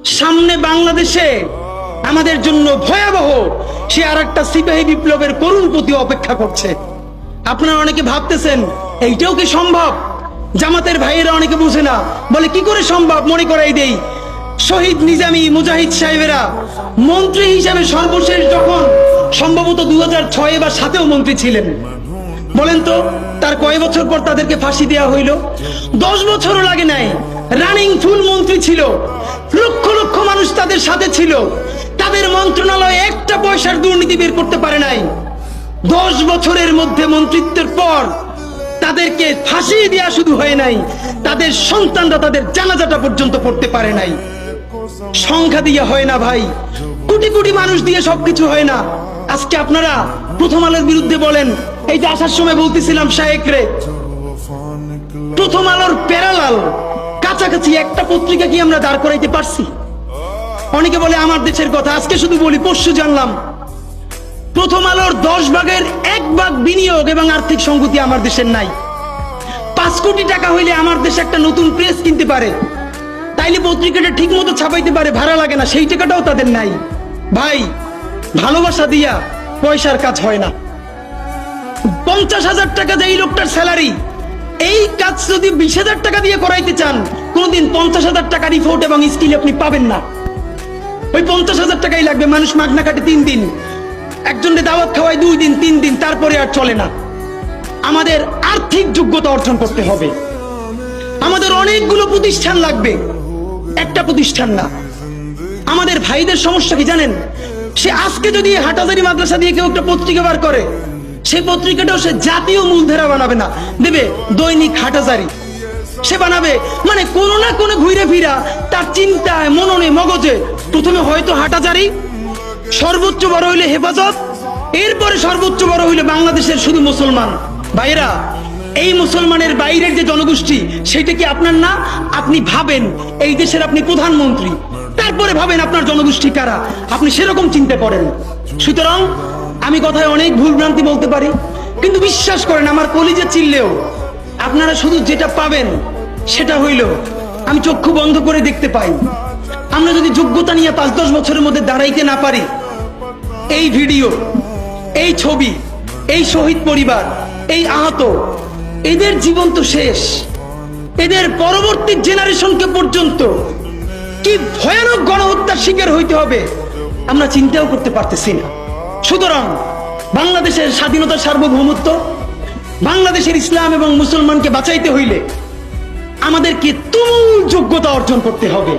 সামনে বাংলাদেশে আমাদের জন্য ভয়াবহ সে আর একটা সিপাহী বিপ্লবের করুণ প্রতি অপেক্ষা করছে। আপনারা অনেকে ভাবতেছেন এইটাও কি সম্ভব? জামাতের ভাইয়েরা অনেকে বুঝে না, বলে কি করে সম্ভব? মনে করাই দেই, শহীদ নিজামী মুজাহিদ সাহেবেরা মন্ত্রী হিসাবে সর্বশেষ যখন সম্ভবত 2006 বা 2007 মন্ত্রী ছিলেন, বলেন তো তার কয় বছর পর তাদেরকে ফাঁসি দেওয়া হইল? 10 বছরও লাগে নাই। রানিং ফুল মন্ত্রী ছিল, লক্ষ লক্ষ মানুষ তাদের সাথে ছিল, তাদের মন্ত্রণালয় একটা পয়সার দুর্নীতি বের করতে পারে নাই। 10 বছরের মধ্যে মন্ত্রিত্বের পর তাদেরকে ফাঁসি দেওয়া শুধু হয় নাই, তাদের সন্তানরা তাদের জানাজাটা পর্যন্ত পড়তে পারে নাই। সংখ্যা দিয়ে হয় না ভাই, কোটি কোটি মানুষ দিয়ে সবকিছু হয় না। আজকে আপনারা প্রথম আলোর বিরুদ্ধে বলেন, এই যে আসার সময় বলতেছিলাম শায়েকরে, প্রথম আলোর প্যারালাল কাছাকাছি একটা পত্রিকা কি আমরা দাঁড় করাইতে পারছি? অনেকে বলে আমার দেশের কথা, আজকে শুধু বলি, পরশু জানলাম প্রথম আলোর 10 ভাগের 1 ভাগ বিনিয়োগ এবং আর্থিক সংগতি আমার দেশের নাই। 5 কোটি টাকা হইলে আমার দেশে একটা নতুন প্রেস কিনতে পারে, তাইলে পত্রিকাটা ঠিক মতো ছাপাইতে পারে, ভাড়া লাগে না, সেই টাকাটাও তাদের নাই। ভাই, ভালোবাসা দিয়া পয়সার কাজ হয় না। 50,000 টাকা যে এই লোকটার স্যালারি, এই কাজ যদি 20,000 টাকা দিয়ে করাইতে চান, কোনদিন 50,000 টাকা রিপোর্ট এবং স্কিল আপনি পাবেন না। ওই 50,000 টাকাই লাগবে। মানুষ মাগনা কাটে 3 দিন, একজনকে দাওয়াত খাওয়ায় 2 দিন 3 দিন, তারপরে আর চলে না। আমাদের আর্থিক যোগ্যতা অর্জন করতে হবে। আমাদের অনেকগুলো প্রতিষ্ঠান লাগবে, একটা প্রতিষ্ঠান না। আমাদের ভাইদের সমস্যা কি জানেন? সে আজকে যদি হাটাজারি মাদ্রাসা দিয়ে কেউ একটা পত্রিকা বার করে, সেই পত্রিকাটাও সে জাতীয় মূলধারা বানাবে না, দেবে দৈনিক হাটাজারি সে বানাবে। মানে কোনো না কোনো ঘুরে ফিরা তার চিন্তায়, মননে, মগজে প্রথমে হয়তো হাটাজারি, সর্বোচ্চ বড় হইলে হেফাজত, এরপরে সর্বোচ্চ বড় হইলে বাংলাদেশের শুধু মুসলমান। ভাইরা, এই মুসলমানের বাইরের যে জনগোষ্ঠী, সেটা কি আপনার না? আপনি ভাবেন এই দেশের আপনি প্রধানমন্ত্রী, তারপরে ভাবেন আপনার জনগোষ্ঠী কারা, আপনি সেরকম চিন্তা করেন। সুতরাং আমি কথায় অনেক ভুলভ্রান্তি বলতে পারি, কিন্তু বিশ্বাস করেন আমার কলিজা চিল্লেও আপনারা শুধু যেটা পাবেন সেটা হইল, আমি চক্ষু বন্ধ করে দেখতে পাই। আমরা যদি যোগ্যতা নিয়ে 5-10 বছরের মধ্যে দাঁড়াইতে না পারি, এই ভিডিও, এই ছবি, এই শহীদ পরিবার, এই আহত, এদের জীবন তো শেষ। এদের পরবর্তী জেনারেশনকে পর্যন্ত কি ভয়ানক গণহত্যার শিকার হইতে হবে আমরা চিন্তাও করতে পারতেছি না। সুতরাং বাংলাদেশের স্বাধীনতা, সার্বভৌমত্ব, বাংলাদেশের ইসলাম এবং মুসলমানকে বাঁচাইতে হইলে আমাদেরকে তুমুল যোগ্যতা অর্জন করতে হবে।